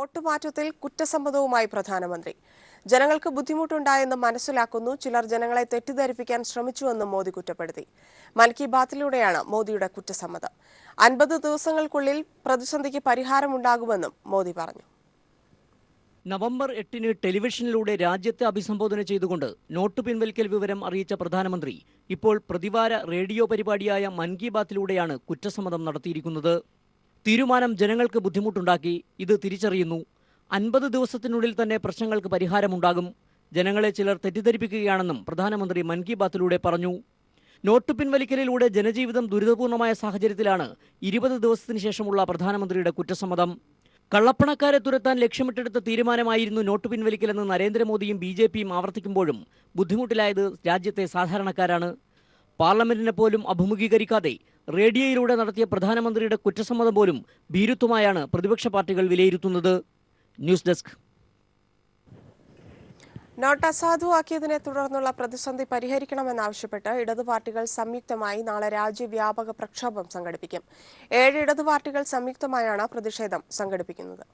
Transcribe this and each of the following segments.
Not മാറ്റത്തിൽ കുറ്റസമ്മതവുമായി പ്രധാനമന്ത്രി. ജനങ്ങൾക്ക് ബുദ്ധിമുട്ടുണ്ടായെന്ന് മനസ്സിലാക്കുന്നു, ചിലർ ജനങ്ങളെ തെറ്റിദ്ധരിപ്പിക്കാൻ ശ്രമിച്ചുവെന്നും മോദി കുറ്റപ്പെടുത്തി. മൻ കി ബാത്തിലൂടെയാണ് മോദിയുടെ കുറ്റസമ്മതം. 50 ദിവസങ്ങൾക്കുള്ളിൽ പ്രതിസന്ധിക്ക് പരിഹാരമുണ്ടാകുമെന്നും മോദി പറഞ്ഞു. നവംബർ 8-ന് ടെലിവിഷനിലൂടെ രാജ്യത്തെ അഭിസംബോധന ചെയ്തുകൊണ്ട് നോട്ട് പിൻവലിക്കൽ വിവരം അറിയിച്ച പ്രധാനമന്ത്രി ഇപ്പോൾ പ്രതിവാര റേഡിയോ പരിപാടിയായ മൻ കി ബാത്തിലൂടെയാണ് കുറ്റസമ്മതം നടത്തിയിരിക്കുന്നത്. തീരുമാനം ജനങ്ങൾക്ക് ബുദ്ധിമുട്ടുണ്ടാക്കി, ഇത് തിരിച്ചറിയുന്നു. 50 ദിവസത്തിനുള്ളിൽ തന്നെ പ്രശ്നങ്ങൾക്ക് പരിഹാരമുണ്ടാകും. ജനങ്ങളെ ചിലർ തെറ്റിദ്ധരിപ്പിക്കുകയാണെന്നും പ്രധാനമന്ത്രി മൻ കി ബാത്തിലൂടെ പറഞ്ഞു. നോട്ട് പിൻവലിക്കലിലൂടെ ജനജീവിതം ദുരിതപൂർണമായ സാഹചര്യത്തിലാണ് 20 ദിവസത്തിന് ശേഷമുള്ള പ്രധാനമന്ത്രിയുടെ കുറ്റസമ്മതം. കള്ളപ്പണക്കാരെ തുരത്താൻ ലക്ഷ്യമിട്ടെടുത്ത തീരുമാനമായിരുന്നു നോട്ട് പിൻവലിക്കലെന്ന് നരേന്ദ്രമോദിയും BJPയും ആവർത്തിക്കുമ്പോഴും ബുദ്ധിമുട്ടിലായത് രാജ്യത്തെ സാധാരണക്കാരാണ്. പാർലമെന്റിനെ പോലും അഭിമുഖീകരിക്കാതെ റേഡിയോയിലൂടെ നടത്തിയ പ്രധാനമന്ത്രിയുടെ കുറ്റസമ്മതം പോലും ഭീരുത്വമായാണ് പ്രതിപക്ഷ പാർട്ടികൾ വിലയിരുത്തുന്നത്. News desk. നോട്ട് അസാധുവാക്കിയതിനെ തുടർന്നുള്ള പ്രതിസന്ധി പരിഹരിക്കണമെന്നാവശ്യപ്പെട്ട് ഇടതു പാർട്ടികൾ സംയുക്തമായി നാളെ രാജ്യവ്യാപക പ്രക്ഷോഭം സംഘടിപ്പിക്കും. 7 ഇടതു പാർട്ടികൾ സംയുക്തമായാണ് പ്രതിഷേധം സംഘടിപ്പിക്കുന്നത്.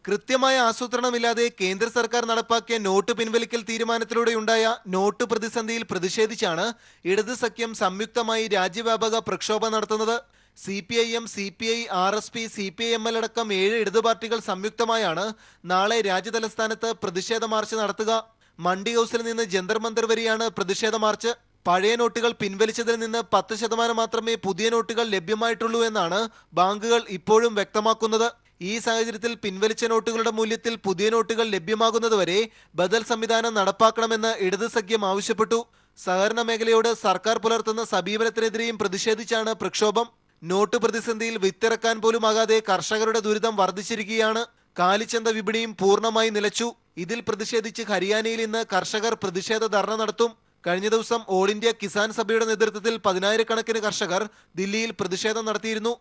കൃത്യമായ ആസൂത്രണമില്ലാതെ കേന്ദ്ര സർക്കാർ നടപ്പാക്കിയ നോട്ട് പിൻവലിക്കൽ തീരുമാനത്തിലൂടെയുണ്ടായ നോട്ട് പ്രതിസന്ധിയിൽ പ്രതിഷേധിച്ചാണ് ഇടത് സഖ്യം സംയുക്തമായി രാജ്യവ്യാപക പ്രക്ഷോഭം നടത്തുന്നത്. CPIM, CPI, RSP, CPIML അടക്കം 7 ഇടതു പാർട്ടികൾ സംയുക്തമായാണ് നാളെ രാജ്യതലസ്ഥാനത്ത് പ്രതിഷേധ മാർച്ച് നടത്തുക. മണ്ഡി ഹൌസിൽ നിന്ന് ജന്തർ മന്ദർ വരെയാണ് പ്രതിഷേധ മാർച്ച്. പഴയ നോട്ടുകൾ പിൻവലിച്ചതിൽ നിന്ന് 10% മാത്രമേ പുതിയ നോട്ടുകൾ ലഭ്യമായിട്ടുള്ളൂ എന്നാണ് ബാങ്കുകൾ ഇപ്പോഴും വ്യക്തമാക്കുന്നത്. ഈ സാഹചര്യത്തിൽ പിൻവലിച്ച നോട്ടുകളുടെ മൂല്യത്തിൽ പുതിയ നോട്ടുകൾ ലഭ്യമാകുന്നതുവരെ ബദൽ സംവിധാനം നടപ്പാക്കണമെന്ന് ഇടത് സഖ്യം ആവശ്യപ്പെട്ടു. സഹകരണ മേഖലയോട് സർക്കാർ പുലർത്തുന്ന സമീപനത്തിനെതിരെയും പ്രതിഷേധിച്ചാണ് പ്രക്ഷോഭം. നോട്ട് പ്രതിസന്ധിയിൽ വിത്തിറക്കാൻ പോലും ആകാതെ കർഷകരുടെ ദുരിതം വർദ്ധിച്ചിരിക്കുകയാണ്. കാലിച്ചന്ത വിപണിയും പൂർണ്ണമായി നിലച്ചു. ഇതിൽ പ്രതിഷേധിച്ച് ഹരിയാനയിൽ ഇന്ന് കർഷകർ പ്രതിഷേധ ധർണ നടത്തും. കഴിഞ്ഞ ദിവസം ഓൾ ഇന്ത്യ കിസാൻ സഭയുടെ നേതൃത്വത്തിൽ 10,000-കണക്കിന് കർഷകർ ദില്ലിയിൽ പ്രതിഷേധം നടത്തിയിരുന്നു.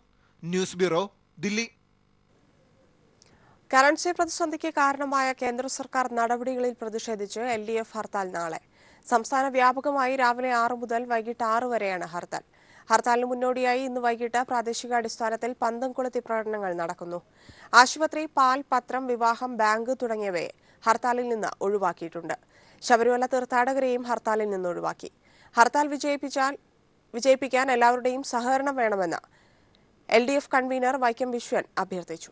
News bureau, Delhi. കറൻസി പ്രതിസന്ധിക്ക് കാരണമായ കേന്ദ്ര സർക്കാർ നടപടികളിൽ പ്രതിഷേധിച്ച് LDF ഹർത്താൽ നാളെ. സംസ്ഥാന വ്യാപകമായി രാവിലെ 6 മുതൽ വൈകിട്ട് 6 വരെയാണ് ഹർത്താൽ. ഹർത്താലിന് മുന്നോടിയായി ഇന്ന് വൈകിട്ട് പ്രാദേശികാടിസ്ഥാനത്തിൽ പന്തം കൊളുത്തി പ്രകടനങ്ങൾ നടക്കുന്നു. ആശുപത്രി, പാൽ, പത്രം, വിവാഹം, ബാങ്ക് തുടങ്ങിയവയെ ഹർത്താലിൽ നിന്ന് ഒഴിവാക്കിയിട്ടുണ്ട്. ശബരിമല തീർത്ഥാടകരെയും ഹർത്താലിൽ നിന്ന് ഒഴിവാക്കി. ഹർത്താൽ വിജയിപ്പിക്കാൻ എല്ലാവരുടെയും സഹകരണം വേണമെന്ന് LDF കൺവീനർ വൈക്കം വിശ്വൻ അഭ്യർത്ഥിച്ചു.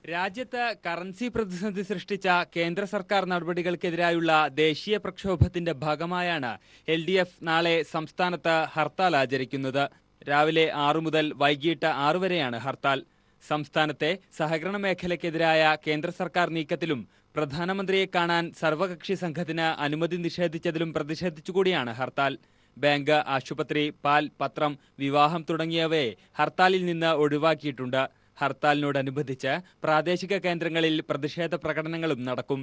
രാജ്യത്ത് കറൻസി പ്രതിസന്ധി സൃഷ്ടിച്ച കേന്ദ്ര സർക്കാർ നടപടികൾക്കെതിരായുള്ള ദേശീയ പ്രക്ഷോഭത്തിന്റെ ഭാഗമായാണ് LDF നാളെ സംസ്ഥാനത്ത് ഹർത്താൽ ആചരിക്കുന്നത്. രാവിലെ 6 മുതൽ വൈകിട്ട് 6 വരെയാണ് ഹർത്താൽ. സംസ്ഥാനത്തെ സഹകരണ മേഖലയ്ക്കെതിരായ കേന്ദ്ര സർക്കാർ നീക്കത്തിലും പ്രധാനമന്ത്രിയെ കാണാൻ സർവകക്ഷി സംഘത്തിന് അനുമതി നിഷേധിച്ചതിലും പ്രതിഷേധിച്ചുകൂടിയാണ് ഹർത്താൽ. ബാങ്ക്, ആശുപത്രി, പാൽ, പത്രം, വിവാഹം തുടങ്ങിയവയെ ഹർത്താലിൽ നിന്ന് ഒഴിവാക്കിയിട്ടുണ്ട്. ഹർത്താലിനോടനുബന്ധിച്ച് പ്രാദേശിക കേന്ദ്രങ്ങളിൽ പ്രതിഷേധ പ്രകടനങ്ങളും നടക്കും.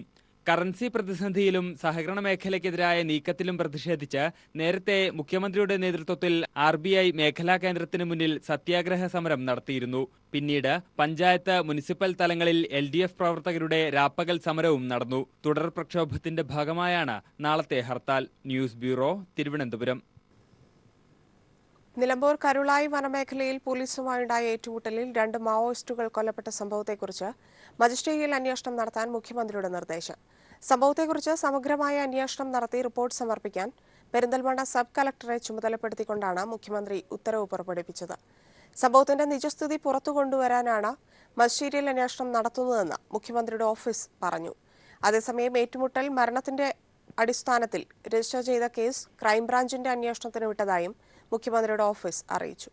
കറൻസി പ്രതിസന്ധിയിലും സഹകരണ മേഖലയ്ക്കെതിരായ നീക്കത്തിലും പ്രതിഷേധിച്ച് നേരത്തെ മുഖ്യമന്ത്രിയുടെ നേതൃത്വത്തിൽ RBI മേഖലാ കേന്ദ്രത്തിന് മുന്നിൽ സത്യാഗ്രഹ സമരം നടത്തിയിരുന്നു. പിന്നീട് പഞ്ചായത്ത്, മുനിസിപ്പൽ തലങ്ങളിൽ LDF പ്രവർത്തകരുടെ രാപ്പകൽ സമരവും നടന്നു. തുടർ പ്രക്ഷോഭത്തിന്റെ ഭാഗമായാണ് നാളത്തെ ഹർത്താൽ. News bureau, Thiruvananthapuram. നിലമ്പൂർ കരുളായി വനമേഖലയിൽ പോലീസുമായുണ്ടായ ഏറ്റുമുട്ടലിൽ 2 മാവോയിസ്റ്റുകൾ കൊല്ലപ്പെട്ട സംഭവത്തെക്കുറിച്ച് മജിസ്ട്രേറ്റിൽ അന്വേഷണം നടത്താൻ മുഖ്യമന്ത്രിയുടെ നിർദ്ദേശം. സംഭവത്തെക്കുറിച്ച് സമഗ്രമായ അന്വേഷണം നടത്തി റിപ്പോർട്ട് സമർപ്പിക്കാൻ പെരിന്തൽമണ്ണ സബ് കളക്ടറെ ചുമതലപ്പെടുത്തിക്കൊണ്ടാണ് മുഖ്യമന്ത്രി ഉത്തരവ് പുറപ്പെടുവിച്ചത്. സംഭവത്തിന്റെ നിജസ്ഥിതി പുറത്തുകൊണ്ടുവരാനാണ് മജിസ്ട്രേറ്റിൽ അന്വേഷണം നടത്തുന്നതെന്ന് മുഖ്യമന്ത്രിയുടെ ഓഫീസ് പറഞ്ഞു. അതേസമയം ഏറ്റുമുട്ടൽ മരണത്തിന്റെ അടിസ്ഥാനത്തിൽ രജിസ്റ്റർ ചെയ്ത കേസ് ക്രൈംബ്രാഞ്ചിന്റെ അന്വേഷണത്തിന് വിട്ടതായും മുഖ്യമന്ത്രിയുടെ ഓഫീസ് അറിയിച്ചു.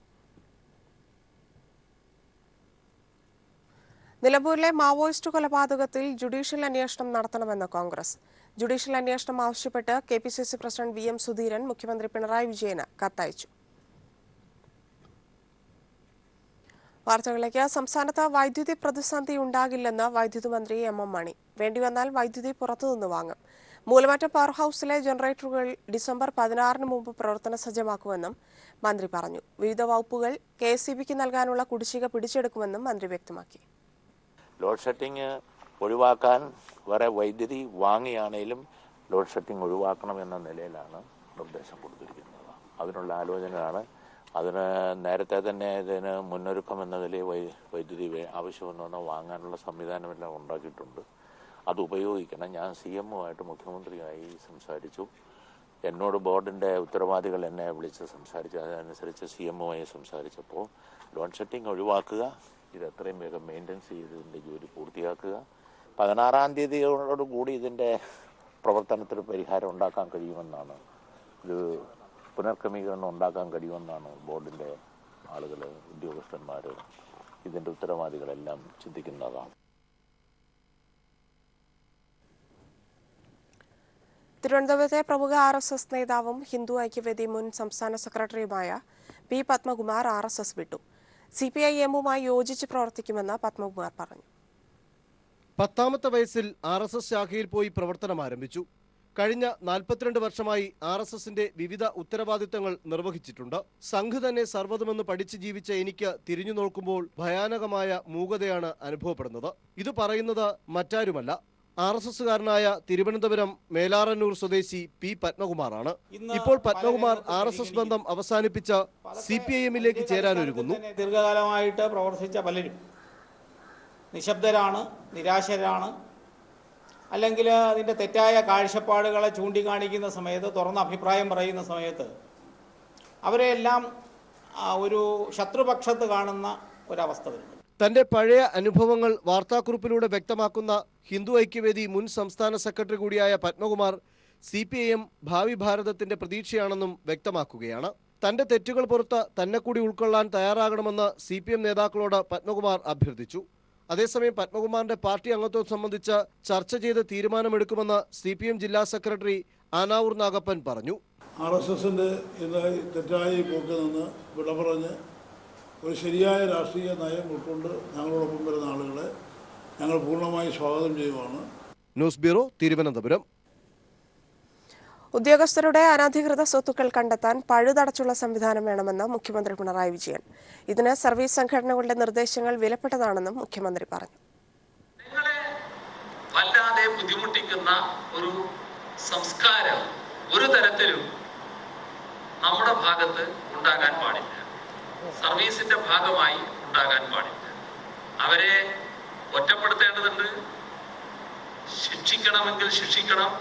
നിലമ്പൂരിലെ മാവോയിസ്റ്റ് കൊലപാതകത്തിൽ ജുഡീഷ്യൽ അന്വേഷണം നടത്തണമെന്ന് കോൺഗ്രസ്. ജുഡീഷ്യൽ അന്വേഷണം ആവശ്യപ്പെട്ട് KPCC പ്രസിഡന്റ് VM സുധീരൻ മുഖ്യമന്ത്രി പിണറായി വിജയന് കത്തയച്ചു. വാർത്തകളിലേക്ക്. സംസ്ഥാനത്ത് വൈദ്യുതി പ്രതിസന്ധി ഉണ്ടാകില്ലെന്ന് വൈദ്യുതി മന്ത്രി MM മണി. വേണ്ടിവന്നാൽ വൈദ്യുതി പുറത്തുനിന്ന് വാങ്ങും. മൂലമറ്റം പവർ ഹൌസിലെ ജനറേറ്ററുകൾ ഡിസംബർ 16-ന് മുമ്പ് പ്രവർത്തന സജ്ജമാക്കുമെന്നും മന്ത്രി പറഞ്ഞു. വിവിധ വകുപ്പുകൾ KSEBക്ക് നൽകാനുള്ള കുടിശ്ശിക പിടിച്ചെടുക്കുമെന്നും മന്ത്രി വ്യക്തമാക്കി. ലോഡ് ഷെഡിങ് ഒഴിവാക്കാൻ വേറെ വൈദ്യുതി വാങ്ങിയാണേലും ലോഡ് ഷെഡിങ് ഒഴിവാക്കണമെന്ന നിലയിലാണ് നിർദ്ദേശം കൊടുത്തിരിക്കുന്നത്. അതിനുള്ള ആലോചനയാണ് അതിന് നേരത്തെ തന്നെ ഇതിന് മുന്നൊരുക്കം എന്ന നിലയിൽ വൈദ്യുതി ആവശ്യമെന്ന് പറഞ്ഞാൽ വാങ്ങാനുള്ള സംവിധാനമെല്ലാം ഉണ്ടാക്കിയിട്ടുണ്ട്. അത് ഉപയോഗിക്കണം. ഞാൻ CMOയായിട്ട് മുഖ്യമന്ത്രിയായി സംസാരിച്ചു. എന്നോട് ബോർഡിൻ്റെ ഉത്തരവാദികൾ എന്നെ വിളിച്ച് സംസാരിച്ചു. അതനുസരിച്ച് CMOയായി സംസാരിച്ചപ്പോൾ ലോഡ് ഷെഡിങ് ഒഴിവാക്കുക, ഇത് എത്രയും വേഗം മെയിൻ്റെനൻസ് ചെയ്ത് ഇതിൻ്റെ ജോലി പൂർത്തിയാക്കുക, 16-ാം തീയതിയോടുകൂടി ഇതിൻ്റെ പ്രവർത്തനത്തിന് പരിഹാരം ഉണ്ടാക്കാൻ കഴിയുമെന്നാണ്, ഒരു പുനർക്രമീകരണം ഉണ്ടാക്കാൻ കഴിയുമെന്നാണ് ബോർഡിൻ്റെ ആളുകൾ, ഉദ്യോഗസ്ഥന്മാർ, ഇതിൻ്റെ ഉത്തരവാദികളെല്ലാം ചിന്തിക്കുന്നതാണ്. തിരുവനന്തപുരത്തെ പ്രമുഖ RSS നേതാവും ഹിന്ദു ഐക്യവേദി മുൻ സംസ്ഥാന സെക്രട്ടറിയുമായ P. പത്മകുമാർ RSS വിട്ടു. CPIM-മായി യോജിച്ച് പ്രവർത്തിക്കുമെന്ന് പത്മകുമാർ പറഞ്ഞു. 10ാമത്തെ വയസ്സിൽ RSS ശാഖയിൽ പോയി പ്രവർത്തനം ആരംഭിച്ചു. കഴിഞ്ഞ 42 വർഷമായി RSSന്റെ വിവിധ ഉത്തരവാദിത്തങ്ങൾ നിർവഹിച്ചിട്ടുണ്ട്. സംഘ് തന്നെ സർവ്വതുമെന്ന് പഠിച്ച് ജീവിച്ച എനിക്ക് തിരിഞ്ഞു നോക്കുമ്പോൾ ഭയാനകമായ മൂകതയാണ് അനുഭവപ്പെടുന്നത്. ഇത് പറയുന്നത് മറ്റാരുമല്ല, RSSകാരനായ തിരുവനന്തപുരം മേലാറന്നൂർ സ്വദേശി P. പത്മകുമാറാണ്. ഇപ്പോൾ പത്മകുമാർ RSS ബന്ധം അവസാനിപ്പിച്ച CPIM-ലേക്ക് ചേരാനൊരുങ്ങുന്നു. ദീർഘകാലമായിട്ട് പ്രവർത്തിച്ച പലരും നിശബ്ദരാണ്, നിരാശരാണ്, അല്ലെങ്കിൽ അതിൻ്റെ തെറ്റായ കാഴ്ചപ്പാടുകളെ ചൂണ്ടിക്കാണിക്കുന്ന സമയത്ത്, തുറന്ന അഭിപ്രായം പറയുന്ന സമയത്ത് അവരെല്ലാം ഒരു ശത്രുപക്ഷത്ത് കാണുന്ന ഒരവസ്ഥ വരുന്നു. തന്റെ പഴയ അനുഭവങ്ങൾ വാർത്താക്കുറിപ്പിലൂടെ വ്യക്തമാക്കുന്ന ഹിന്ദു ഐക്യവേദി മുൻ സംസ്ഥാന സെക്രട്ടറി കൂടിയായ പത്മകുമാർ CPIM ഭാവി ഭാരതത്തിന്റെ പ്രതീക്ഷയാണെന്നും വ്യക്തമാക്കുകയാണ്. തന്റെ തെറ്റുകൾ പുറത്ത് തന്നെ കൂടി ഉൾക്കൊള്ളാൻ തയ്യാറാകണമെന്ന് CPM നേതാക്കളോട് പത്മകുമാർ അഭ്യർത്ഥിച്ചു. അതേസമയം പത്മകുമാറിന്റെ പാർട്ടി അംഗത്വം സംബന്ധിച്ച് ചർച്ച ചെയ്ത് തീരുമാനമെടുക്കുമെന്ന് CPM ജില്ലാ സെക്രട്ടറി ആനാവൂർ നാഗപ്പൻ പറഞ്ഞു. RSSന്റെ ഇന്ന് തെറ്റായ പോക്കിൽ നിന്ന് വിട പറഞ്ഞ് ഒരു ശരിയായ രാഷ്ട്രീയ നയം ഉൾക്കൊണ്ട് ഞങ്ങളോടൊപ്പം വരുന്ന ആളുകളെ ഞങ്ങൾ പൂർണ്ണമായി സ്വാഗതം ചെയ്യുകയാണ്. News bureau, Thiruvananthapuram. ഉദ്യോഗസ്ഥരുടെ അനധികൃത സ്വത്തുക്കൾ കണ്ടെത്താൻ പഴുതടച്ചുള്ള സംവിധാനം വേണമെന്ന് മുഖ്യമന്ത്രി പിണറായി വിജയൻ. ഇതിന് സർവീസ് സംഘടനകളുടെ നിർദ്ദേശങ്ങൾ വിലപ്പെട്ടതാണെന്നും മുഖ്യമന്ത്രി പറഞ്ഞു. നിങ്ങളെ വല്ലാതെ ബുദ്ധിമുട്ടിക്കുന്ന ഒരു സംസ്കാരം ഒരു തരത്തിലും നമ്മുടെ ഭാഗത്ത് ഉണ്ടാകാൻ പാടില്ല, സർവീസിന്റെ ഭാഗമായി ഉണ്ടാകാൻ പാടില്ല. അവരെ ഒറ്റപ്പെടുത്തേണ്ടതുണ്ട്, ശിക്ഷിക്കണമെങ്കിൽ ശിക്ഷിക്കണം.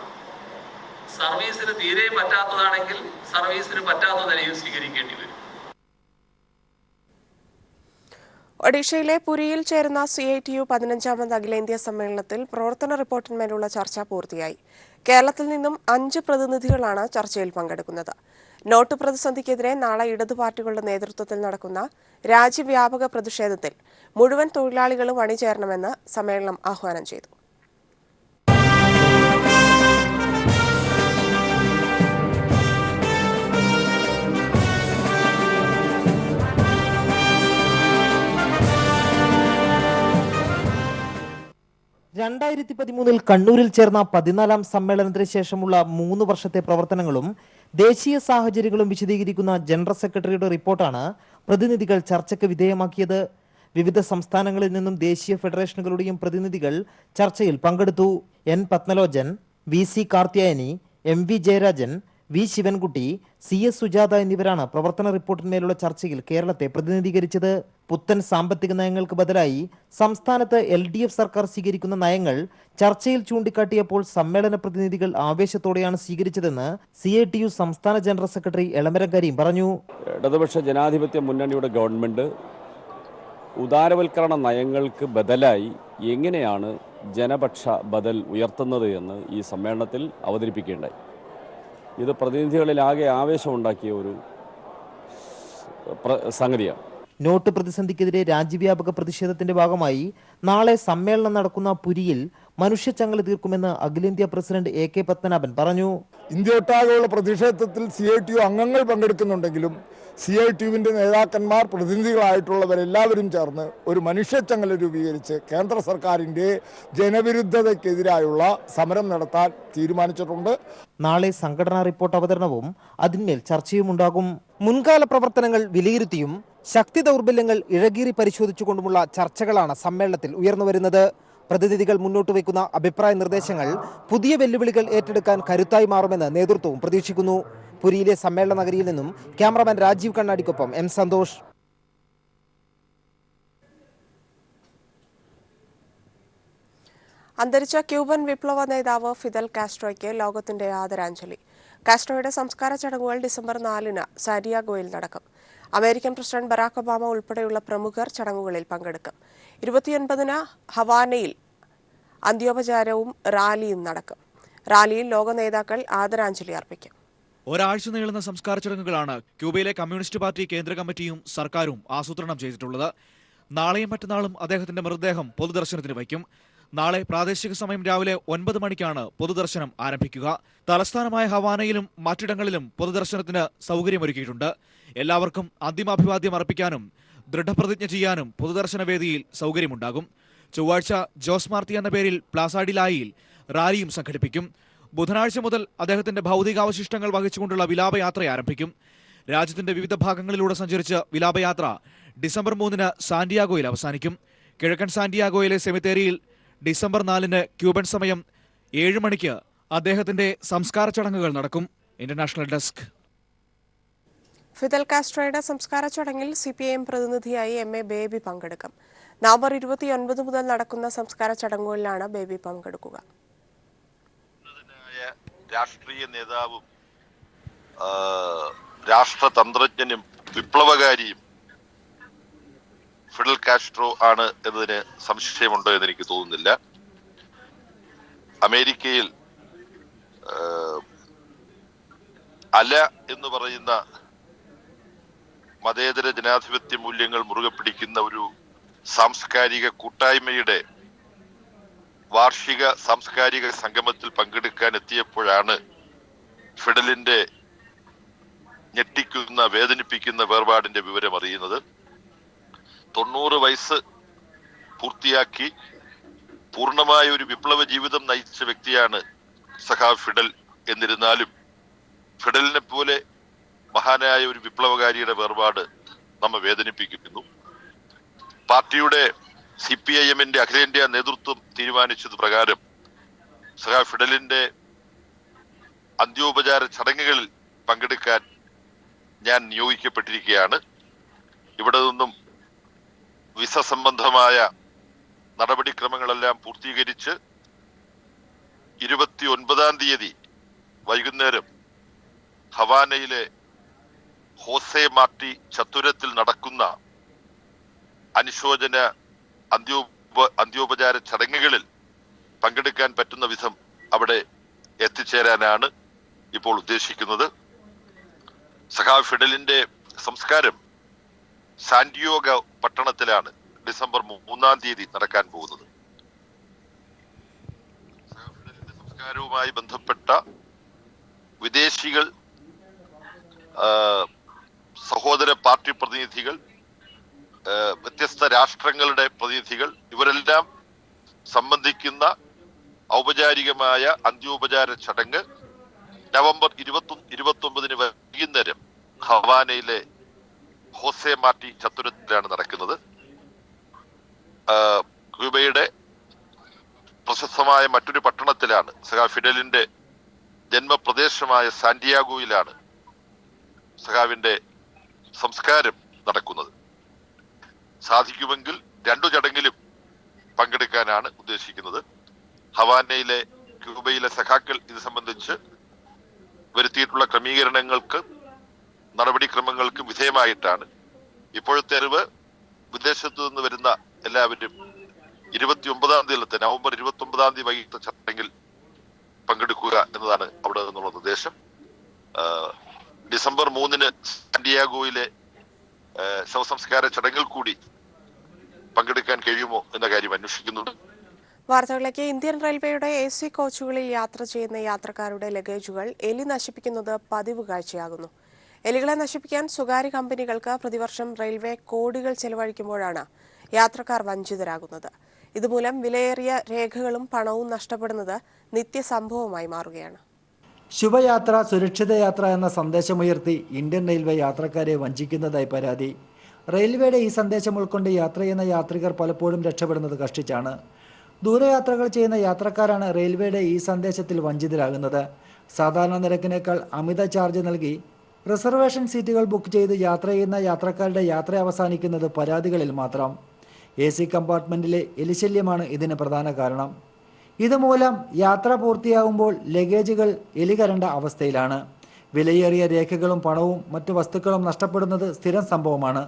സർവീസിന് തീരെ പറ്റാത്തതാണെങ്കിൽ സർവീസിന് പറ്റാത്ത നിലയിൽ സ്വീകരിക്കേണ്ടി വരും. ഒഡീഷയിലെ പുരിയിൽ ചേരുന്ന CITU 15ാമത് അഖിലേന്ത്യാ സമ്മേളനത്തിൽ പ്രവർത്തന റിപ്പോർട്ടിന്മേലുള്ള ചർച്ച പൂർത്തിയായി. കേരളത്തിൽ നിന്നും 5 പ്രതിനിധികളാണ് ചർച്ചയിൽ പങ്കെടുക്കുന്നത്. നോട്ട് പ്രതിസന്ധിക്കെതിരെ നാളെ ഇടതു പാർട്ടികളുടെ നേതൃത്വത്തിൽ നടക്കുന്ന രാജ്യവ്യാപക പ്രതിഷേധത്തിൽ മുഴുവൻ തൊഴിലാളികളും അണിചേരണമെന്ന് സമ്മേളനം ആഹ്വാനം ചെയ്തു. കണ്ണൂരിൽ ചേർന്ന 14ാം സമ്മേളനത്തിന് ശേഷമുള്ള 3 വർഷത്തെ പ്രവർത്തനങ്ങളും ദേശീയ സാഹചര്യങ്ങളും വിശദീകരിക്കുന്ന ജനറൽ സെക്രട്ടറിയുടെ റിപ്പോർട്ടാണ് പ്രതിനിധികൾ ചർച്ചയ്ക്ക് വിധേയമാക്കിയത്. വിവിധ സംസ്ഥാനങ്ങളിൽ നിന്നും ദേശീയ ഫെഡറേഷനുകളുടെയും പ്രതിനിധികൾ ചർച്ചയിൽ പങ്കെടുത്തു. N. പത്മലോചൻ, VC Karthiyayani, MV Jayarajan, V. Sivankutty, CS Sujatha എന്നിവരാണ് പ്രവർത്തന റിപ്പോർട്ടിന്മേലുള്ള ചർച്ചയിൽ കേരളത്തെ പ്രതിനിധീകരിച്ചത്. പുത്തൻ സാമ്പത്തിക നയങ്ങൾക്ക് ബദലായി സംസ്ഥാനത്ത് LDF സർക്കാർ സ്വീകരിക്കുന്ന നയങ്ങൾ ചർച്ചയിൽ ചൂണ്ടിക്കാട്ടിയപ്പോൾ സമ്മേളന പ്രതിനിധികൾ ആവേശത്തോടെയാണ് സ്വീകരിച്ചതെന്ന് CITU സംസ്ഥാന ജനറൽ സെക്രട്ടറി എളമരം കരീം പറഞ്ഞു. ഇടതുപക്ഷ ജനാധിപത്യ മുന്നണിയുടെ ഗവൺമെന്റ് ഉദാരവൽക്കരണ നയങ്ങൾക്ക് ബദലായി എങ്ങനെയാണ് ജനപക്ഷ ബദൽ ഉയർത്തുന്നത് എന്ന് ഈ സമ്മേളനത്തിൽ അവതരിപ്പിക്കേണ്ടായി. ഇത് പ്രതിനിധികളിലാകെ ആവേശമുണ്ടാക്കിയ ഒരു സംഗതിയാണ്. നോട്ട് പ്രതിസന്ധിക്കെതിരെ രാജ്യവ്യാപക പ്രതിഷേധത്തിന്റെ ഭാഗമായി നാളെ സമ്മേളനം നടക്കുന്ന പുരിയിൽ മനുഷ്യച്ചങ്ങല തീർക്കുമെന്ന് അഖിലേന്ത്യാ പ്രസിഡന്റ് AK പത്മനാഭൻ പറഞ്ഞു. ഇന്ത്യയൊട്ടാകെയുള്ള പ്രതിഷേധത്തിൽ CITU അംഗങ്ങൾ പങ്കെടുക്കുന്നുണ്ടെങ്കിലും CITUവിൻ്റെ നേതാക്കന്മാർ, പ്രതിനിധികളായിട്ടുള്ളവരെല്ലാവരും ചേർന്ന് ഒരു മനുഷ്യച്ചങ്ങല രൂപീകരിച്ച് കേന്ദ്ര സർക്കാരിൻ്റെ ജനവിരുദ്ധതയ്ക്കെതിരായുള്ള സമരം നടത്താൻ തീരുമാനിച്ചിട്ടുണ്ട്. നാളെ സംഘടനാ റിപ്പോർട്ട് അവതരണവും അതിന്മേൽ ചർച്ചയുമുണ്ടാകും. മുൻകാല പ്രവർത്തനങ്ങൾ വിലയിരുത്തിയും ശക്തി ദൗർബല്യങ്ങൾ ഇഴകീറി പരിശോധിച്ചുകൊണ്ടുമുള്ള ചർച്ചകളാണ് സമ്മേളനത്തിൽ ഉയർന്നുവരുന്നത്. പ്രതിനിധികൾ മുന്നോട്ട് വയ്ക്കുന്ന അഭിപ്രായ നിർദ്ദേശങ്ങൾ പുതിയ വെല്ലുവിളികൾ ഏറ്റെടുക്കാൻ കരുത്തായി മാറുമെന്ന് നേതൃത്വവും പ്രതീക്ഷിക്കുന്നു. പുരിയിലെ സമ്മേളന നഗരിയിൽ നിന്നും ക്യാമറാമാൻ രാജീവ് കണ്ണാടിക്കൊപ്പം എം സന്തോഷ്. അന്തരിച്ച ക്യൂബൻ വിപ്ലവ നേതാവ് ഫിദൽ കാസ്ട്രോയ്ക്ക് ലോകത്തിന്റെ ആദരാഞ്ജലി. കാസ്ട്രോയുടെ സംസ്കാര ചടങ്ങുകൾ ഡിസംബർ 4-ന് സാന്റിയാഗോയിൽ നടക്കും. അമേരിക്കൻ പ്രസിഡന്റ് ബറാക് ഒബാമ ഉൾപ്പെടെയുള്ള പ്രമുഖർ ചടങ്ങുകളിൽ പങ്കെടുക്കും. 29-ന് ഹവാനയിൽ അന്ത്യോപചാരവും റാലിയും നടക്കും. റാലിയിൽ ലോക നേതാക്കൾ ആദരാഞ്ജലി അർപ്പിക്കും. ഒരാഴ്ച നീളുന്ന സംസ്കാര ചടങ്ങുകളാണ് ക്യൂബയിലെ കമ്മ്യൂണിസ്റ്റ് പാർട്ടി കേന്ദ്ര കമ്മിറ്റിയും സർക്കാരും ആസൂത്രണം ചെയ്തിട്ടുള്ളത്. നാളെയും മറ്റന്നാളും അദ്ദേഹത്തിന്റെ മൃതദേഹം പൊതുദർശനത്തിന് വയ്ക്കും. നാളെ പ്രാദേശിക സമയം രാവിലെ 9 മണിക്കാണ് പൊതുദർശനം ആരംഭിക്കുക. തലസ്ഥാനമായ ഹവാനയിലും മറ്റിടങ്ങളിലും പൊതുദർശനത്തിന് സൗകര്യമൊരുക്കിയിട്ടുണ്ട്. എല്ലാവർക്കും അന്തിമാഭിവാദ്യം അർപ്പിക്കാനും ദൃഢപ്രതിജ്ഞ ചെയ്യാനും പൊതുദർശന വേദിയിൽ സൗകര്യമുണ്ടാകും. ചൊവ്വാഴ്ച ജോസ് മാർത്തി എന്ന പേരിൽ പ്ലാസാഡിലായിൽ റാലിയും സംഘടിപ്പിക്കും. ബുധനാഴ്ച മുതൽ അദ്ദേഹത്തിന്റെ ഭൗതികാവശിഷ്ടങ്ങൾ വഹിച്ചുകൊണ്ടുള്ള വിലാപയാത്ര ആരംഭിക്കും. രാജ്യത്തിന്റെ വിവിധ ഭാഗങ്ങളിലൂടെ സഞ്ചരിച്ച് വിലാപയാത്ര ഡിസംബർ 3-ന് സാന്റിയാഗോയിൽ അവസാനിക്കും. കിഴക്കൻ സാന്റിയാഗോയിലെ സെമിത്തേരിയിൽ ഡിസംബർ 4-ന് ക്യൂബൻ സമയം 7 മണിക്ക് അദ്ദേഹത്തിന്റെ സംസ്കാര ചടങ്ങുകൾ നടക്കും. International desk. ഫിദൽ കാസ്ട്രോയുടെ സംസ്കാര ചടങ്ങിൽ CPIM പ്രതിനിധിയായി MA ബേബി പങ്കെടുക്കും. നവംബർ 29 മുതൽ നടക്കുന്ന സംസ്കാര ചടങ്ങുകളിലാണ് ബേബി പങ്കെടുക്കുക. രാഷ്ട്രീയ നേതാവും രാഷ്ട്രതന്ത്രജ്ഞനും വിപ്ലവകാരിയും ഫിഡൽ കാസ്ട്രോ ആണ് എന്നതിന് സംശയമുണ്ടോ എന്ന് എനിക്ക് തോന്നുന്നില്ല. അമേരിക്കയിൽ അല എന്ന് പറയുന്ന മതേതര ജനാധിപത്യ മൂല്യങ്ങൾ മുറുകെ പിടിക്കുന്ന ഒരു സാംസ്കാരിക കൂട്ടായ്മയുടെ വാർഷിക സാംസ്കാരിക സംഗമത്തിൽ പങ്കെടുക്കാൻ എത്തിയപ്പോഴാണ് ഫിഡലിന്റെ ഞെട്ടിക്കുന്ന വേദനിപ്പിക്കുന്ന വേർപാടിന്റെ വിവരം അറിയുന്നത്. 90 വയസ്സ് പൂർത്തിയാക്കി പൂർണ്ണമായ ഒരു വിപ്ലവ ജീവിതം നയിച്ച വ്യക്തിയാണ് സഖാവ് ഫിഡൽ. എന്നിരുന്നാലും ഫിഡലിനെ പോലെ മഹാനായ ഒരു വിപ്ലവകാരിയുടെ വേർപാട് നമ്മെ വേദനിപ്പിക്കുന്നു. പാർട്ടിയുടെ CPIM-ന്റെ അഖിലേന്ത്യാ നേതൃത്വം തീരുമാനിച്ചത് പ്രകാരം സഖാവ് ഫിഡലിന്റെ അന്ത്യോപചാര ചടങ്ങുകളിൽ പങ്കെടുക്കാൻ ഞാൻ നിയോഗിക്കപ്പെട്ടിരിക്കുകയാണ്. ഇവിടെ നിന്നും വിസ സംബന്ധമായ നടപടിക്രമങ്ങളെല്ലാം പൂർത്തീകരിച്ച് 29-ാം തീയതി വൈകുന്നേരം ഹവാനയിലെ ഹോസെ മാർട്ടി ചത്തുരത്തിൽ നടക്കുന്ന അനുശോചന അന്ത്യോപചാര ചടങ്ങുകളിൽ പങ്കെടുക്കാൻ പറ്റുന്ന വിധം അവിടെ എത്തിച്ചേരാനാണ് ഇപ്പോൾ ഉദ്ദേശിക്കുന്നത്. സഖാവ് ഫിഡലിന്റെ സംസ്കാരം സാന്റിയാഗോ പട്ടണത്തിലാണ് ഡിസംബർ 3-ാം തീയതി നടക്കാൻ പോകുന്നത്. സഖാവ് ഫിഡലിന്റെ സംസ്കാരവുമായി ബന്ധപ്പെട്ട വിദേശികൾ, സഹോദര പാർട്ടി പ്രതിനിധികൾ, വ്യത്യസ്ത രാഷ്ട്രങ്ങളുടെ പ്രതിനിധികൾ ഇവരെല്ലാം സംബന്ധിക്കുന്ന ഔപചാരികമായ അന്ത്യോപചാര ചടങ്ങ് നവംബർ 29-ന് വൈകുന്നേരം ഹവാനയിലെ ഹോസെ മാർട്ടി ചത്തുരത്തിലാണ് നടക്കുന്നത്. ക്യൂബയുടെ പ്രശസ്തമായ മറ്റൊരു പട്ടണത്തിലാണ്, സഖാവ് ഫിഡലിന്റെ ജന്മപ്രദേശമായ സാന്റിയാഗോയിലാണ് സഖാവിന്റെ സംസ്കാരം നടക്കുന്നത്. സാധിക്കുമെങ്കിൽ 2 ചടങ്ങിലും പങ്കെടുക്കാനാണ് ഉദ്ദേശിക്കുന്നത്. ഹവാനയിലെ ക്യൂബയിലെ സഖാക്കൾ ഇത് സംബന്ധിച്ച് വരുത്തിയിട്ടുള്ള ക്രമീകരണങ്ങൾക്ക് നടപടിക്രമങ്ങൾക്കും വിധേയമായിട്ടാണ്. ഇപ്പോഴത്തെ അറിവ് വിദേശത്തു നിന്ന് വരുന്ന എല്ലാവരും 29-ാം തീയതി നവംബർ 29-ാം തീയതി വൈകിട്ട് ചടങ്ങിൽ പങ്കെടുക്കുക എന്നതാണ് അവിടെ നിന്നുള്ള നിർദ്ദേശം. ഡിസംബർ 3-ന് സാന്റിയാഗോയിലെ ശവസംസ്കാര ചടങ്ങിൽ കൂടി പങ്കെടുക്കാൻ കഴിയുമോ എന്ന കാര്യം അന്വേഷിക്കുന്നുണ്ട്. വാർത്തകളിലേക്ക്. ഇന്ത്യൻ റെയിൽവേയുടെ AC കോച്ചുകളിൽ യാത്ര ചെയ്യുന്ന യാത്രക്കാരുടെ ലഗേജുകൾ എലി നശിപ്പിക്കുന്നത് പതിവ് കാഴ്ചയാകുന്നു. എലികളെ നശിപ്പിക്കാൻ സ്വകാര്യ കമ്പനികൾക്ക് പ്രതിവർഷം റെയിൽവേ കോടികൾ ചെലവഴിക്കുമ്പോഴാണ് യാത്രക്കാർ വഞ്ചിതരാകുന്നത്. ഇതുമൂലം വിലയേറിയ രേഖകളും പണവും നഷ്ടപ്പെടുന്നത് നിത്യസംഭവമായി മാറുകയാണ്. ശുഭയാത്ര സുരക്ഷിത യാത്ര എന്ന സന്ദേശമുയർത്തി ഇന്ത്യൻ റെയിൽവേ യാത്രക്കാരെ വഞ്ചിക്കുന്നതായി പരാതി. റെയിൽവേയുടെ ഈ സന്ദേശം ഉൾക്കൊണ്ട് യാത്ര ചെയ്യുന്ന യാത്രികർ പലപ്പോഴും രക്ഷപ്പെടുന്നത് കഷ്ടിച്ചാണ്. ദൂരയാത്രകൾ ചെയ്യുന്ന യാത്രക്കാരാണ് റെയിൽവേയുടെ ഈ സന്ദേശത്തിൽ വഞ്ചിതരാകുന്നത്. സാധാരണ നിരക്കിനേക്കാൾ അമിത ചാർജ് നൽകി റിസർവേഷൻ സീറ്റുകൾ ബുക്ക് ചെയ്ത് യാത്ര ചെയ്യുന്ന യാത്രക്കാരുടെ യാത്ര അവസാനിക്കുന്നത് പരാതികളിൽ മാത്രം. AC കമ്പാർട്ട്മെൻറ്റിലെ എലിശല്യമാണ് ഇതിന് പ്രധാന കാരണം. ഇതുമൂലം യാത്ര പൂർത്തിയാകുമ്പോൾ ലഗേജുകൾ എലികരണ്ട അവസ്ഥയിലാണ്. വിലയേറിയ രേഖകളും പണവും മറ്റു വസ്തുക്കളും നഷ്ടപ്പെടുന്നത് സ്ഥിരം സംഭവമാണ്.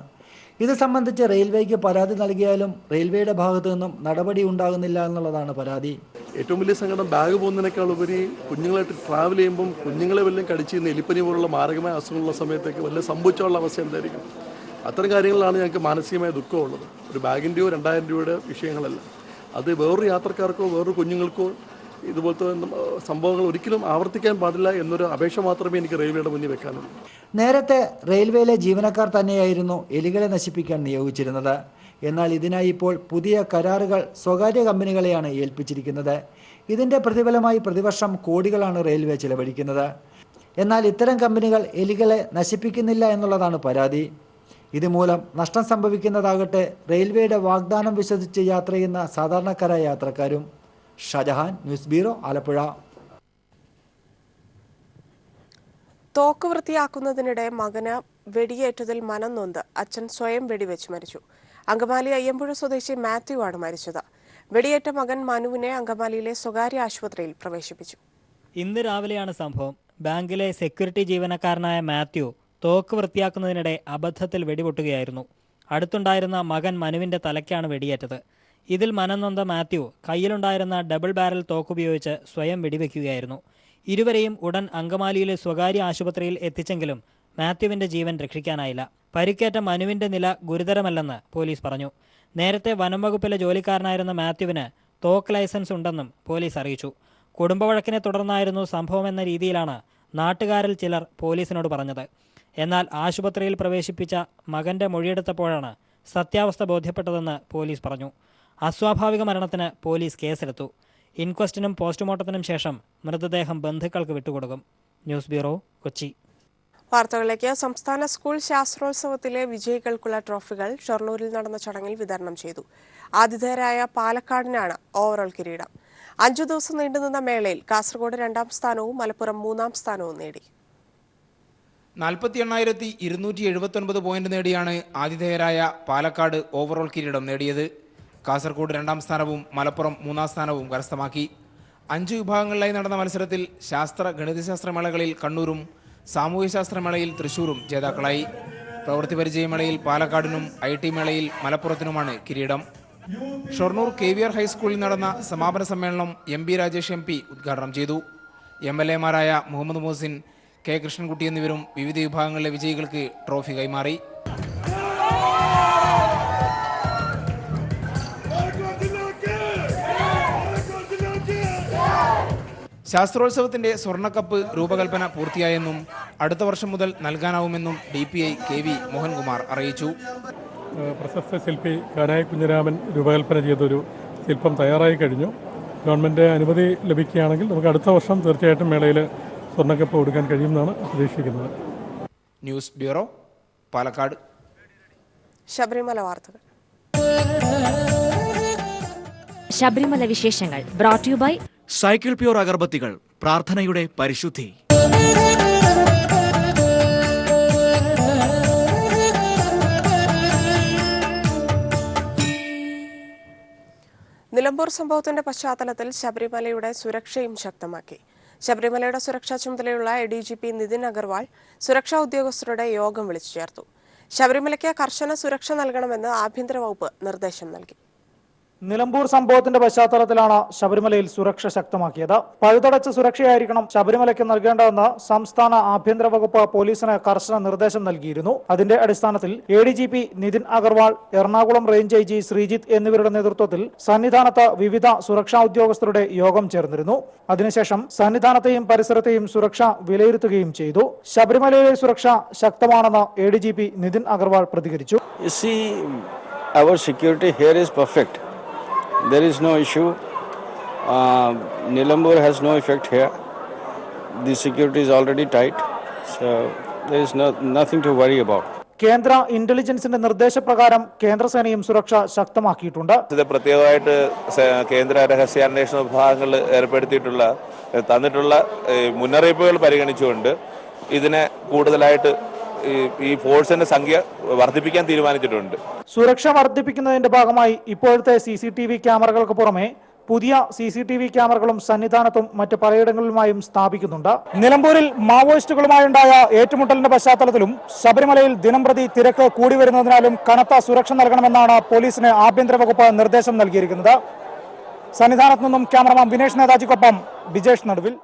ഇത് സംബന്ധിച്ച് റെയിൽവേക്ക് പരാതി നൽകിയാലും റെയിൽവേയുടെ ഭാഗത്തു നിന്നും നടപടി ഉണ്ടാകുന്നില്ല എന്നുള്ളതാണ് പരാതി. ഏറ്റവും വലിയ സങ്കടം ബാഗ് പോകുന്നതിനേക്കാൾ ഉപരി കുഞ്ഞുങ്ങളായിട്ട് ട്രാവൽ ചെയ്യുമ്പം കുഞ്ഞുങ്ങളെ വല്ലതും കടിച്ച് എലിപ്പനി പോലുള്ള മാരകമായ അസുഖമുള്ള സമയത്തേക്ക് വല്ല സംഭവിച്ചുള്ള അവസ്ഥ എന്തായിരിക്കും? അത്തരം കാര്യങ്ങളിലാണ് ഞങ്ങൾക്ക് മാനസികമായ ദുഃഖമുള്ളത്. ഒരു ബാഗിൻ്റെയോ 2000 രൂപയുടെ വിഷയങ്ങളല്ല. അത് വേറൊരു യാത്രക്കാർക്കോ വേറൊരു കുഞ്ഞുങ്ങൾക്കോ ഇതുപോലത്തെ സംഭവങ്ങൾ ഒരിക്കലും ആവർത്തിക്കാൻ പാടില്ല എന്നൊരു അപേക്ഷ മാത്രമേ എനിക്ക് റെയിൽവേയുടെ മുന്നിൽ വെക്കാനുള്ളൂ. നേരത്തെ റെയിൽവേയിലെ ജീവനക്കാർ തന്നെയായിരുന്നു എലികളെ നശിപ്പിക്കാൻ നിയോഗിച്ചിരുന്നത്. എന്നാൽ ഇതിനായി ഇപ്പോൾ പുതിയ കരാറുകൾ സ്വകാര്യ കമ്പനികളെയാണ് ഏൽപ്പിച്ചിരിക്കുന്നത്. ഇതിൻ്റെ പ്രതിഫലമായി പ്രതിവർഷം കോടികളാണ് റെയിൽവേ ചിലവഴിക്കുന്നത്. എന്നാൽ ഇത്തരം കമ്പനികൾ എലികളെ നശിപ്പിക്കുന്നില്ല എന്നുള്ളതാണ് പരാതി. ഇതുമൂലം നഷ്ടം സംഭവിക്കുന്നതാകട്ടെ റെയിൽവേയുടെ വാഗ്ദാനം വിശ്വസിച്ച് യാത്ര ചെയ്യുന്ന സാധാരണക്കാരായ യാത്രക്കാരും. Shajahan, news bureau, Alappuzha. തോക്ക് വൃത്തിയാക്കുന്നതിനിടെ മകന് വെടിയേറ്റതിൽ മനം നൊന്ത് അച്ഛൻ സ്വയം വെടിവെച്ച് മരിച്ചു. അങ്കമാലി അയ്യമ്പുഴ സ്വദേശി മാത്യു ആണ് മരിച്ചത്. വെടിയേറ്റ മകൻ മനുവിനെ അങ്കമാലിയിലെ സ്വകാര്യ ആശുപത്രിയിൽ പ്രവേശിപ്പിച്ചു. ഇന്ന് രാവിലെയാണ് സംഭവം. ബാങ്കിലെ സെക്യൂരിറ്റി ജീവനക്കാരനായ മാത്യു തോക്ക് വൃത്തിയാക്കുന്നതിനിടെ അബദ്ധത്തിൽ വെടിപൊട്ടുകയായിരുന്നു. അടുത്തുണ്ടായിരുന്ന മകൻ മനുവിന്റെ തലയ്ക്കാണ് വെടിയേറ്റത്. ഇതിൽ മനം നൊന്ത മാത്യു കയ്യിലുണ്ടായിരുന്ന ഡബിൾ ബാരൽ തോക്കുപയോഗിച്ച് സ്വയം വെടിവെക്കുകയായിരുന്നു. ഇരുവരെയും ഉടൻ അങ്കമാലിയിലെ സ്വകാര്യ ആശുപത്രിയിൽ എത്തിച്ചെങ്കിലും മാത്യുവിന്റെ ജീവൻ രക്ഷിക്കാനായില്ല. പരിക്കേറ്റ മനുവിന്റെ നില ഗുരുതരമല്ലെന്ന് പോലീസ് പറഞ്ഞു. നേരത്തെ വനം വകുപ്പിലെ ജോലിക്കാരനായിരുന്ന മാത്യുവിന് തോക്ക് ലൈസൻസ് ഉണ്ടെന്നും പോലീസ് അറിയിച്ചു. കുടുംബവഴക്കിനെ തുടർന്നായിരുന്നു സംഭവമെന്ന രീതിയിലാണ് നാട്ടുകാരിൽ ചിലർ പോലീസിനോട് പറഞ്ഞത്. എന്നാൽ ആശുപത്രിയിൽ പ്രവേശിപ്പിച്ച മകന്റെ മൊഴിയെടുത്തപ്പോഴാണ് സത്യാവസ്ഥ ബോധ്യപ്പെട്ടതെന്ന് പോലീസ് പറഞ്ഞു. അസ്വാഭാവിക മരണത്തിന് പോലീസ് കേസെടുത്തു. ഇൻക്വസ്റ്റിനും പോസ്റ്റ്മോർട്ടത്തിനും ശേഷം മൃതദേഹം ബന്ധുക്കൾക്ക് വിട്ടുകൊടുക്കും. News bureau, Kochi. വാർത്തകളിലേക്ക്. സംസ്ഥാന സ്കൂൾ ശാസ്ത്രോത്സവത്തിലെ വിജയികൾക്കുള്ള ട്രോഫികൾ ഷൊർണൂരിൽ നടന്ന ചടങ്ങിൽ വിതരണം ചെയ്തു. ആതിഥേയരായ പാലക്കാടിനാണ് ഓവറോൾ കിരീടം. 5 ദിവസം നീണ്ടുനിന്ന മേളയിൽ കാസർഗോഡ് 2ാം സ്ഥാനവും മലപ്പുറം 3ാം സ്ഥാനവും നേടി. 48,279 പോയിന്റ് നേടിയാണ് ആതിഥേയരായ പാലക്കാട് ഓവറോൾ കിരീടം നേടിയത്. കാസർഗോഡ് 2ാം സ്ഥാനവും മലപ്പുറം 3ാം സ്ഥാനവും കരസ്ഥമാക്കി. 5 വിഭാഗങ്ങളിലായി നടന്ന മത്സരത്തിൽ ശാസ്ത്ര ഗണിതശാസ്ത്രമേളകളിൽ കണ്ണൂരും സാമൂഹ്യശാസ്ത്രമേളയിൽ തൃശൂരും ജേതാക്കളായി. പ്രവൃത്തി പരിചയമേളയിൽ പാലക്കാടിനും IT മേളയിൽ മലപ്പുറത്തിനുമാണ് കിരീടം. ഷൊർണൂർ KVR ഹൈസ്കൂളിൽ നടന്ന സമാപന സമ്മേളനം MB രാജേഷ് MP ഉദ്ഘാടനം ചെയ്തു. MLA മാരായ മുഹമ്മദ് മോസിൻ, K കൃഷ്ണൻകുട്ടി എന്നിവരും വിവിധ വിഭാഗങ്ങളിലെ വിജയികൾക്ക് ട്രോഫി കൈമാറി. ശാസ്ത്രോത്സവത്തിന്റെ സ്വർണ്ണക്കപ്പ് രൂപകൽപ്പന പൂർത്തിയായെന്നും അടുത്ത വർഷം മുതൽ നൽകാനാവുമെന്നും DPI KV മോഹൻകുമാർ അറിയിച്ചു. പ്രശസ്ത ശില്പി കാനായി കുഞ്ഞിരാമൻ രൂപകൽപ്പന ചെയ്തൊരു ശില്പം തയ്യാറായി കഴിഞ്ഞു. ഗവൺമെൻറ് അനുമതി ലഭിക്കുകയാണെങ്കിൽ നമുക്ക് അടുത്ത വർഷം തീർച്ചയായിട്ടും മേളയിൽ സ്വർണ്ണക്കപ്പ് കൊടുക്കാൻ കഴിയുമെന്നാണ് പ്രതീക്ഷിക്കുന്നത്. News bureau, Palakkad. ശബരിമല വാർത്തകൾ. ശബരിമല വിശേഷങ്ങൾ brought you by cycle pure അഗർബത്തികൾ, പ്രാർത്ഥനയുടെ പരിശുദ്ധി. നിലമ്പൂർ സംഭവത്തിന്റെ പശ്ചാത്തലത്തിൽ ശബരിമലയുടെ സുരക്ഷയും ശക്തമാക്കി. ശബരിമലയുടെ സുരക്ഷാ ചുമതലയുള്ള ADGP നിതിൻ അഗർവാൾ സുരക്ഷാ ഉദ്യോഗസ്ഥരുടെ യോഗം വിളിച്ചു ചേർത്തു. ശബരിമലയ്ക്ക് കർശന സുരക്ഷ നൽകണമെന്ന് ആഭ്യന്തര വകുപ്പ് നിർദ്ദേശം നൽകി. നിലമ്പൂർ സംഭവത്തിന്റെ പശ്ചാത്തലത്തിലാണ് ശബരിമലയിൽ സുരക്ഷ ശക്തമാക്കിയത്. പഴുതടച്ച സുരക്ഷയായിരിക്കണം ശബരിമലയ്ക്ക് നൽകേണ്ടതെന്ന് സംസ്ഥാന ആഭ്യന്തര വകുപ്പ് പോലീസിന് കർശന നിർദ്ദേശം നൽകിയിരുന്നു. അതിന്റെ അടിസ്ഥാനത്തിൽ ADGP Nithin Agarwal, Ernakulam range IG Sreejith എന്നിവരുടെ നേതൃത്വത്തിൽ സന്നിധാനത്ത് വിവിധ സുരക്ഷാ ഉദ്യോഗസ്ഥരുടെ യോഗം ചേർന്നിരുന്നു. അതിനുശേഷം സന്നിധാനത്തെയും പരിസരത്തെയും സുരക്ഷ വിലയിരുത്തുകയും ചെയ്തു. ശബരിമലയിലെ സുരക്ഷ ശക്തമാണെന്ന് ADGP നിതിൻ അഗർവാൾ പ്രതികരിച്ചു. There is no issue. Nilambur has no effect here. The security is already tight, so there is nothing to worry about. കേന്ദ്ര ഇന്റലിജൻസിന്റെ നിർദ്ദേശപ്രകാരം കേന്ദ്രസേനയും സുരക്ഷ ശക്തമാക്കിയിട്ടുണ്ട്. ഇത് പ്രത്യേകമായിട്ട് കേന്ദ്ര രഹസ്യാന്വേഷണ വിഭാഗങ്ങൾ തന്നിട്ടുള്ള മുന്നറിയിപ്പുകൾ പരിഗണിച്ചുകൊണ്ട് ഇതിനെ കൂടുതലായിട്ട് ഈ ഫോഴ്സിന്റെ സംഖ്യ വർദ്ധിപ്പിക്കാൻ തീരുമാനിച്ചിട്ടുണ്ട്. സുരക്ഷ വർദ്ധിപ്പിക്കുന്നതിന്റെ ഭാഗമായി ഇപ്പോഴത്തെ CCTV ക്യാമറകൾക്ക് പുറമെ പുതിയ CCTV ക്യാമറകളും സന്നിധാനത്തും മറ്റ് പലയിടങ്ങളിലുമായും സ്ഥാപിക്കുന്നുണ്ട്. നിലമ്പൂരിൽ മാവോയിസ്റ്റുകളുമായുണ്ടായ ഏറ്റുമുട്ടലിന്റെ പശ്ചാത്തലത്തിലും ശബരിമലയിൽ ദിനംപ്രതി തിരക്ക് കൂടി വരുന്നതിനാലും കനത്ത സുരക്ഷ നൽകണമെന്നാണ് പോലീസിന് ആഭ്യന്തര വകുപ്പ് നിർദ്ദേശം നൽകിയിരിക്കുന്നത്. സന്നിധാനത്ത് നിന്നും ക്യാമറമാൻ വിനേഷ് നേതാജിക്കൊപ്പം ബിജേഷ് നടുവിൽ.